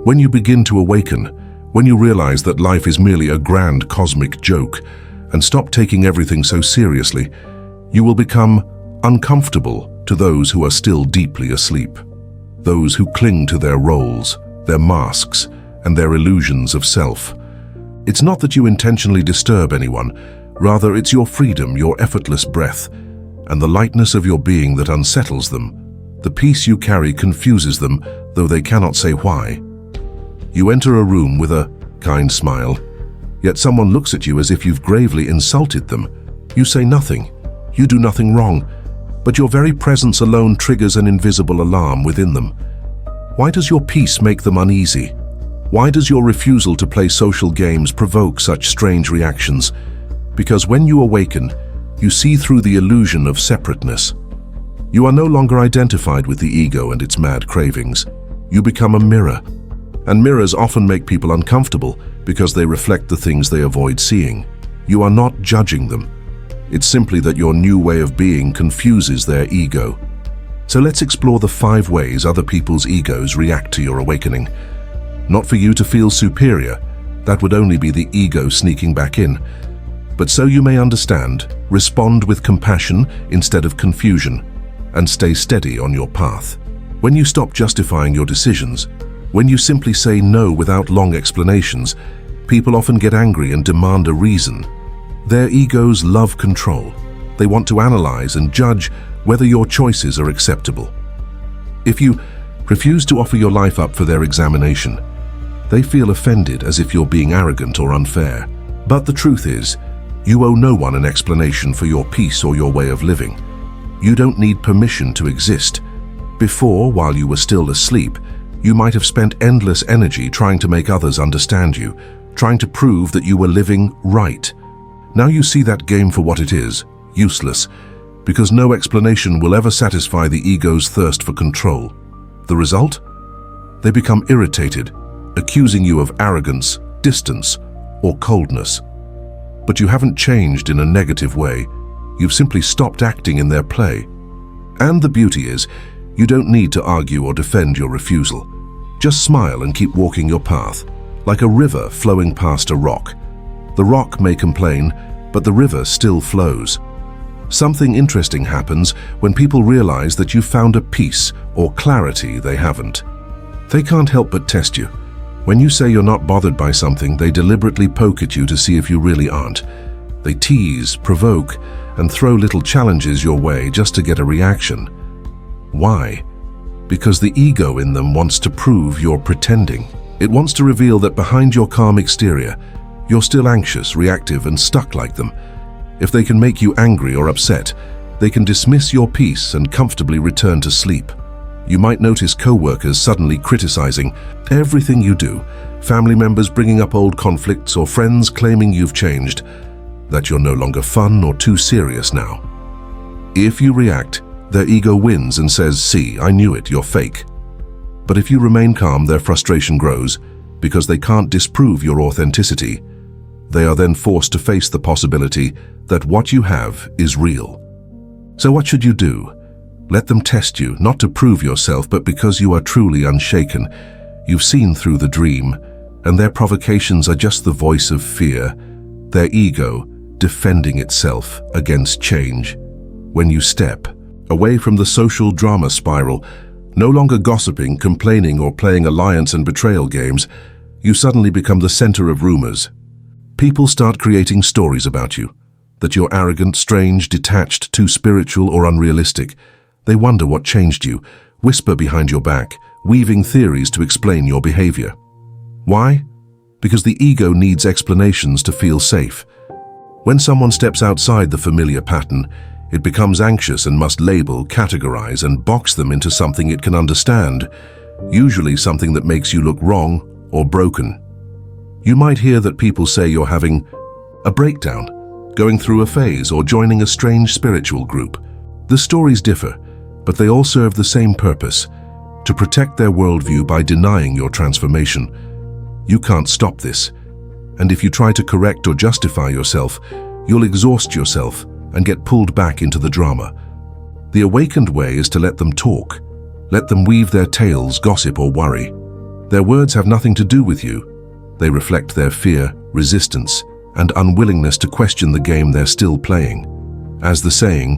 When you begin to awaken, when you realize that life is merely a grand cosmic joke and stop taking everything so seriously, you will become uncomfortable to those who are still deeply asleep. Those who cling to their roles, their masks, and their illusions of self. It's not that you intentionally disturb anyone, rather it's your freedom, your effortless breath, and the lightness of your being that unsettles them. The peace you carry confuses them, though they cannot say why. You enter a room with a kind smile, yet someone looks at you as if you've gravely insulted them. You say nothing, you do nothing wrong, but your very presence alone triggers an invisible alarm within them. Why does your peace make them uneasy? Why does your refusal to play social games provoke such strange reactions? Because when you awaken, you see through the illusion of separateness. You are no longer identified with the ego and its mad cravings. You become a mirror. And mirrors often make people uncomfortable because they reflect the things they avoid seeing. You are not judging them. It's simply that your new way of being confuses their ego. So let's explore the 5 ways other people's egos react to your awakening. Not for you to feel superior, that would only be the ego sneaking back in. But so you may understand, respond with compassion instead of confusion, and stay steady on your path. When you stop justifying your decisions, when you simply say no without long explanations, people often get angry and demand a reason. Their egos love control. They want to analyze and judge whether your choices are acceptable. If you refuse to offer your life up for their examination, they feel offended as if you're being arrogant or unfair. But the truth is, you owe no one an explanation for your peace or your way of living. You don't need permission to exist. Before, while you were still asleep, you might have spent endless energy trying to make others understand you, trying to prove that you were living right. Now you see that game for what it is, useless, because no explanation will ever satisfy the ego's thirst for control. The result? They become irritated, accusing you of arrogance, distance, or coldness. But you haven't changed in a negative way. You've simply stopped acting in their play. And the beauty is, you don't need to argue or defend your refusal. Just smile and keep walking your path, like a river flowing past a rock. The rock may complain, but the river still flows. Something interesting happens when people realize that you've found a peace or clarity they haven't. They can't help but test you. When you say you're not bothered by something, they deliberately poke at you to see if you really aren't. They tease, provoke, and throw little challenges your way just to get a reaction. Why? Because the ego in them wants to prove you're pretending. It wants to reveal that behind your calm exterior, you're still anxious, reactive, and stuck like them. If they can make you angry or upset, they can dismiss your peace and comfortably return to sleep. You might notice co-workers suddenly criticizing everything you do, family members bringing up old conflicts, or friends claiming you've changed, that you're no longer fun or too serious now. If you react, their ego wins and says, "See, I knew it, you're fake." But if you remain calm, their frustration grows because they can't disprove your authenticity. They are then forced to face the possibility that what you have is real. So what should you do? Let them test you, not to prove yourself, but because you are truly unshaken. You've seen through the dream, and their provocations are just the voice of fear, their ego defending itself against change. When you step away from the social drama spiral, no longer gossiping, complaining, or playing alliance and betrayal games, you suddenly become the center of rumors. People start creating stories about you, that you're arrogant, strange, detached, too spiritual, or unrealistic. They wonder what changed you, whisper behind your back, weaving theories to explain your behavior. Why? Because the ego needs explanations to feel safe. When someone steps outside the familiar pattern, it becomes anxious and must label, categorize, and box them into something it can understand, usually something that makes you look wrong or broken. You might hear that people say you're having a breakdown, going through a phase, or joining a strange spiritual group. The stories differ, but they all serve the same purpose: to protect their worldview by denying your transformation. You can't stop this, and if you try to correct or justify yourself, you'll exhaust yourself and get pulled back into the drama. The awakened way is to let them talk. Let them weave their tales, gossip, or worry. Their words have nothing to do with you. They reflect their fear, resistance, and unwillingness to question the game they're still playing. As the saying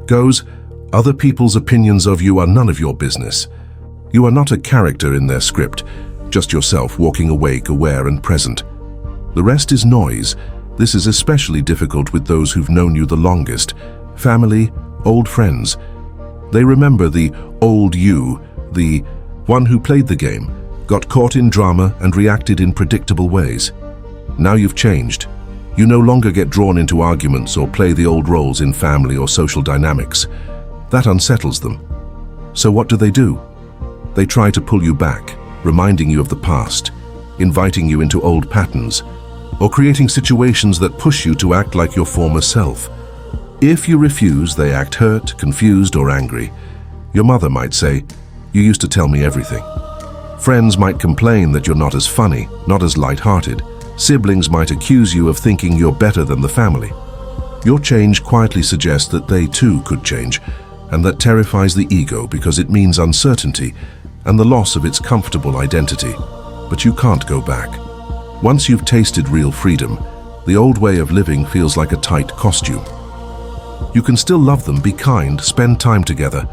goes, other people's opinions of you are none of your business. You are not a character in their script, just yourself walking awake, aware, and present. The rest is noise. This is especially difficult with those who've known you the longest, family, old friends. They remember the old you, the one who played the game, got caught in drama and reacted in predictable ways. Now you've changed. You no longer get drawn into arguments or play the old roles in family or social dynamics. That unsettles them. So what do? They try to pull you back, reminding you of the past, inviting you into old patterns, or creating situations that push you to act like your former self. If you refuse, they act hurt, confused, or angry. Your mother might say, "You used to tell me everything." Friends might complain that you're not as funny, not as light-hearted. Siblings might accuse you of thinking you're better than the family. Your change quietly suggests that they too could change, and that terrifies the ego because it means uncertainty and the loss of its comfortable identity. But you can't go back. Once you've tasted real freedom, the old way of living feels like a tight costume. You can still love them, be kind, spend time together,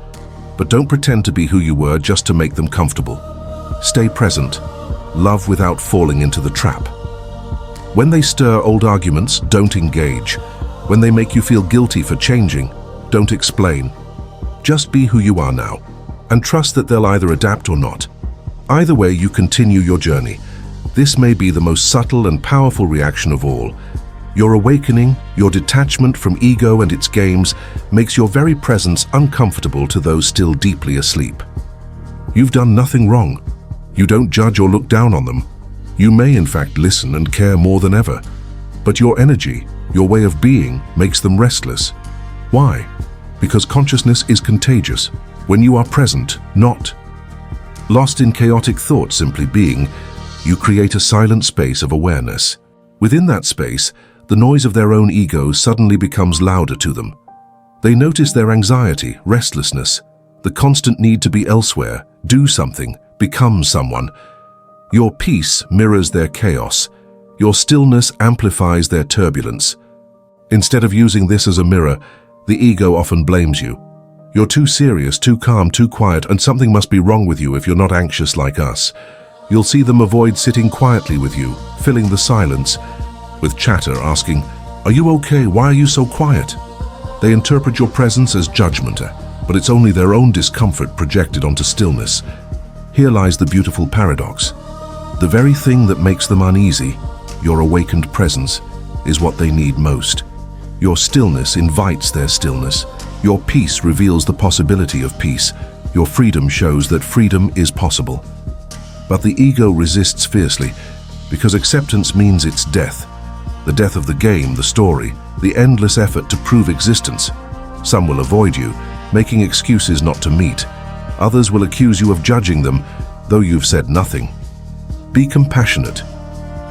but don't pretend to be who you were just to make them comfortable. Stay present. Love without falling into the trap. When they stir old arguments, don't engage. When they make you feel guilty for changing, don't explain. Just be who you are now, and trust that they'll either adapt or not. Either way, you continue your journey. This may be the most subtle and powerful reaction of all. Your awakening, your detachment from ego and its games, makes your very presence uncomfortable to those still deeply asleep. You've done nothing wrong. You don't judge or look down on them. You may in fact listen and care more than ever. But your energy, your way of being, makes them restless. Why? Because consciousness is contagious. When you are present, not lost in chaotic thought, simply being, you create a silent space of awareness. Within that space, the noise of their own ego suddenly becomes louder to them. They notice their anxiety, restlessness, the constant need to be elsewhere, do something, become someone. Your peace mirrors their chaos. Your stillness amplifies their turbulence. Instead of using this as a mirror, the ego often blames you. You're too serious, too calm, too quiet, and something must be wrong with you if you're not anxious like us. You'll see them avoid sitting quietly with you, filling the silence with chatter, asking, "Are you okay? Why are you so quiet?" They interpret your presence as judgment, but it's only their own discomfort projected onto stillness. Here lies the beautiful paradox. The very thing that makes them uneasy, your awakened presence, is what they need most. Your stillness invites their stillness. Your peace reveals the possibility of peace. Your freedom shows that freedom is possible. But the ego resists fiercely, because acceptance means its death. The death of the game, the story, the endless effort to prove existence. Some will avoid you, making excuses not to meet. Others will accuse you of judging them, though you've said nothing. Be compassionate.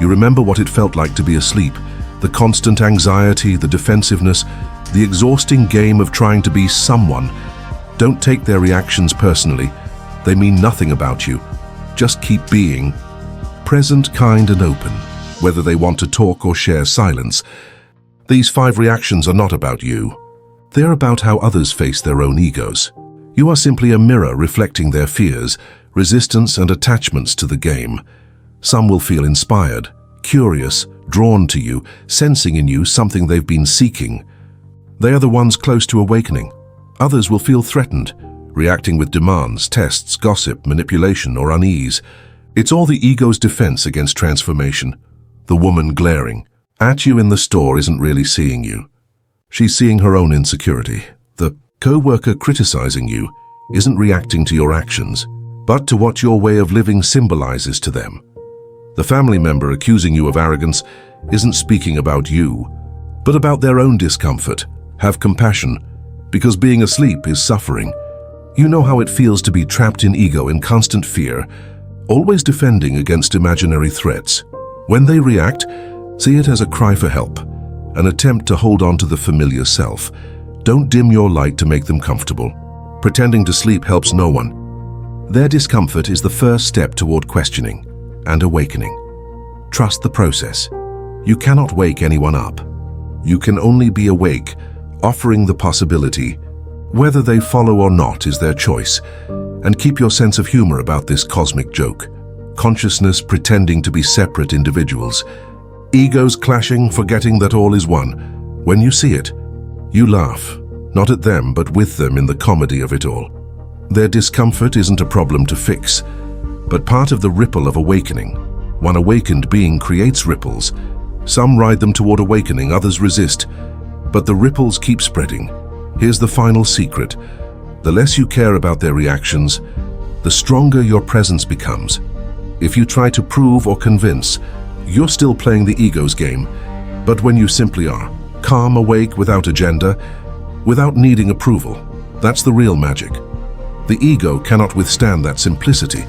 You remember what it felt like to be asleep, the constant anxiety, the defensiveness, the exhausting game of trying to be someone. Don't take their reactions personally. They mean nothing about you. Just keep being present, kind, and open, whether they want to talk or share silence. These 5 reactions are not about you. They're about how others face their own egos. You are simply a mirror reflecting their fears, resistance, and attachments to the game. Some will feel inspired, curious, drawn to you, sensing in you something they've been seeking. They are the ones close to awakening. Others will feel threatened, reacting with demands, tests, gossip, manipulation, or unease. It's all the ego's defense against transformation. The woman glaring at you in the store isn't really seeing you. She's seeing her own insecurity. The co-worker criticizing you isn't reacting to your actions, but to what your way of living symbolizes to them. The family member accusing you of arrogance isn't speaking about you, but about their own discomfort. Have compassion, because being asleep is suffering. You know how it feels to be trapped in ego, in constant fear, always defending against imaginary threats. When they react, see it as a cry for help, an attempt to hold on to the familiar self. Don't dim your light to make them comfortable. Pretending to sleep helps no one. Their discomfort is the first step toward questioning and awakening. Trust the process. You cannot wake anyone up. You can only be awake, offering the possibility. Whether they follow or not is their choice. And keep your sense of humor about this cosmic joke. Consciousness pretending to be separate individuals. Egos clashing, forgetting that all is one. When you see it, you laugh, not at them, but with them in the comedy of it all. Their discomfort isn't a problem to fix, but part of the ripple of awakening. One awakened being creates ripples. Some ride them toward awakening, others resist. But the ripples keep spreading. Here's the final secret. The less you care about their reactions, the stronger your presence becomes. If you try to prove or convince, you're still playing the ego's game. But when you simply are, calm, awake, without agenda, without needing approval, that's the real magic. The ego cannot withstand that simplicity.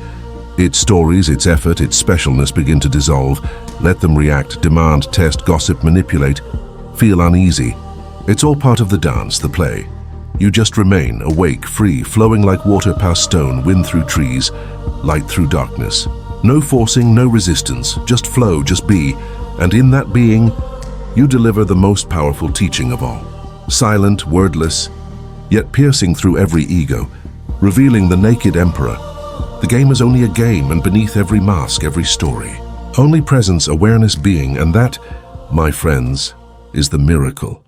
Its stories, its effort, its specialness begin to dissolve. Let them react, demand, test, gossip, manipulate, feel uneasy. It's all part of the dance, the play. You just remain, awake, free, flowing like water past stone, wind through trees, light through darkness. No forcing, no resistance, just flow, just be. And in that being, you deliver the most powerful teaching of all. Silent, wordless, yet piercing through every ego, revealing the naked emperor. The game is only a game, and beneath every mask, every story, only presence, awareness, being, and that, my friends, is the miracle.